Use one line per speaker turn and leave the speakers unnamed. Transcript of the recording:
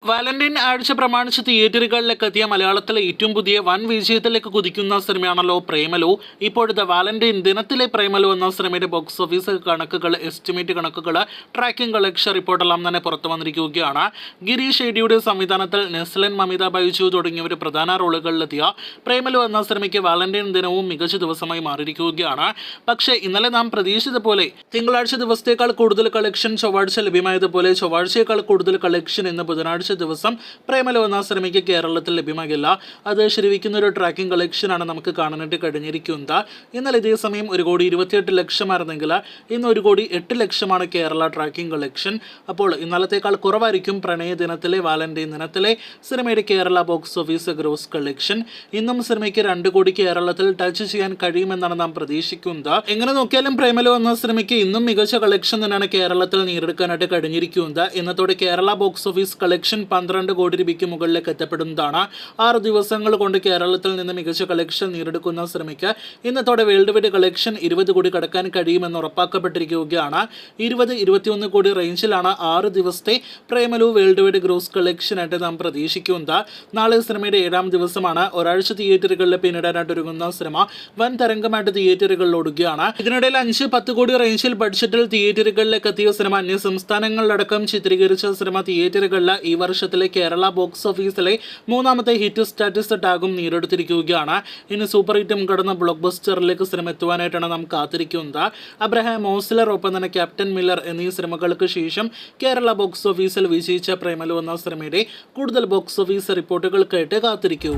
Valentine ആഴ്ച പ്രമാണിച്ച് തിയേറ്ററുകളിലേക്ക് എത്തിയ മലയാളത്തിലെ ഏറ്റവും പുതിയ വൻ വിജയത്തിലേക്ക് കുതിക്കുന്ന സിനിമയാണല്ലോ പ്രേമലു. ഇപ്പോഴത്തെ വാലന്റൈൻ ദിനത്തിലെ പ്രേമലു എന്ന സിനിമയുടെ ബോക്സ് ഓഫീസ് കണക്കുകൾ, എസ്റ്റിമേറ്റ് കണക്കുകൾ, ട്രാക്കിംഗ് കളക്ഷൻ റിപ്പോർട്ടെല്ലാം തന്നെ പുറത്തു വന്നിരിക്കുകയാണ്. ഗിരീഷ് ഏടിയുടെ സംവിധാനത്തിൽ നെസ്ലൻ, മമിത ബൈജു തുടങ്ങിയവർ പ്രധാന റോളുകളിലെത്തിയ പ്രേമലു എന്ന സിനിമയ്ക്ക് വാലന്റൈൻ ദിനവും മികച്ച ദിവസമായി മാറിയിരിക്കുകയാണ്. പക്ഷേ ഇന്നലെ നാം പ്രതീക്ഷിച്ച പോലെ തിങ്കളാഴ്ച ദിവസത്തേക്കാൾ കൂടുതൽ കളക്ഷൻ ചൊവ്വാഴ്ച ലഭ്യമായതുപോലെ ചൊവ്വാഴ്ചയേക്കാൾ കൂടുതൽ കളക്ഷൻ ഇന്ന് ബുധനാഴ്ച ദിവസം പ്രേമലു എന്ന സിനിമയ്ക്ക് കേരളത്തിൽ ലഭ്യമാകില്ല. അത് ശരിവയ്ക്കുന്ന ഒരു ട്രാക്കിംഗ് കളക്ഷനാണ് നമുക്ക് കാണാനായിട്ട് കഴിഞ്ഞിരിക്കുന്നത്. ഇന്നലെ ഇതേ സമയം 1,28,00,000 ഇന്ന് 1,08,00,000 കേരള ട്രാക്കിംഗ് കളക്ഷൻ. അപ്പോൾ ഇന്നലത്തേക്കാൾ കുറവായിരിക്കും പ്രണയ ദിനത്തിലെ, വാലന്റൈൻ ദിനത്തിലെ സിനിമയുടെ Kerala box office gross collection. ഇന്നും സിനിമയ്ക്ക് 2 കോടി കേരളത്തിൽ ടച്ച് ചെയ്യാൻ കഴിയുമെന്നാണ് നാം പ്രതീക്ഷിക്കുന്നത്. എങ്ങനെ നോക്കിയാലും പ്രേമലു എന്ന സിനിമയ്ക്ക് ഇന്നും മികച്ച കളക്ഷൻ തന്നെയാണ് കേരളത്തിൽ നേടിയെടുക്കാനായിട്ട് കഴിഞ്ഞിരിക്കുന്നത്. ഇന്നത്തോടെ കേരള ബോക്സ് ഓഫീസ് കളക്ഷൻ 12 കോടി രൂപയ്ക്ക് മുകളിലേക്ക് എത്തപ്പെടുന്നതാണ്. 6 ദിവസങ്ങൾ കൊണ്ട് കേരളത്തിൽ നിന്ന് മികച്ച കളക്ഷൻ നേടിയെടുക്കുന്ന സിനിമയ്ക്ക് ഇന്നത്തോടെ വേൾഡ് വൈഡ് കളക്ഷൻ 20 കോടി കടക്കാൻ കഴിയുമെന്ന് ഉറപ്പാക്കപ്പെട്ടിരിക്കുകയാണ്. 20-21 കോടി റേഞ്ചിലാണ് 6 ദിവസത്തെ പ്രേമലു വേൾഡ് വൈഡ് ഗ്രോസ് കളക്ഷനായിട്ട് നാം പ്രതീക്ഷിക്കുന്നത്. നാളെ സിനിമയുടെ 7ാം ദിവസമാണ്. ഒരാഴ്ച തിയേറ്ററുകളിൽ പിന്നിടാനായിട്ട് ഒരുങ്ങുന്ന സിനിമ വൻ തരംഗമായിട്ട് തിയേറ്ററുകളിൽ ഓടുകയാണ്. ഇതിനിടയിൽ 5-10 കോടി റേഞ്ചിൽ ബഡ്ജറ്റിൽ തിയേറ്ററുകളിലേക്ക് എത്തിയ സിനിമ അന്യ സംസ്ഥാനങ്ങളിലടക്കം ചിത്രീകരിച്ച സിനിമ തിയേറ്ററുകളിൽ ഈ വർഷത്തിലെ കേരള ബോക്സ് ഓഫീസിലെ 3ാമത്തെ ഹിറ്റ് സ്റ്റാറ്റസ് ടാഗും നേടിയെടുത്തിരിക്കുകയാണ്. ഇനി സൂപ്പർ ഹിറ്റും കടന്ന ബ്ലോക്ക് ബസ്റ്ററിലേക്ക് സിനിമ എത്തുവാനായിട്ടാണ് നാം കാത്തിരിക്കുന്നത്. അബ്രഹാം ഓസ്ലർ, ഒപ്പം തന്നെ ക്യാപ്റ്റൻ മില്ലർ എന്നീ സിനിമകൾക്ക് ശേഷം കേരള ബോക്സ് ഓഫീസിൽ വിജയിച്ച പ്രേമലു എന്ന സിനിമയുടെ കൂടുതൽ ബോക്സ് ഓഫീസ് റിപ്പോർട്ടുകൾക്കായിട്ട് കാത്തിരിക്കൂ.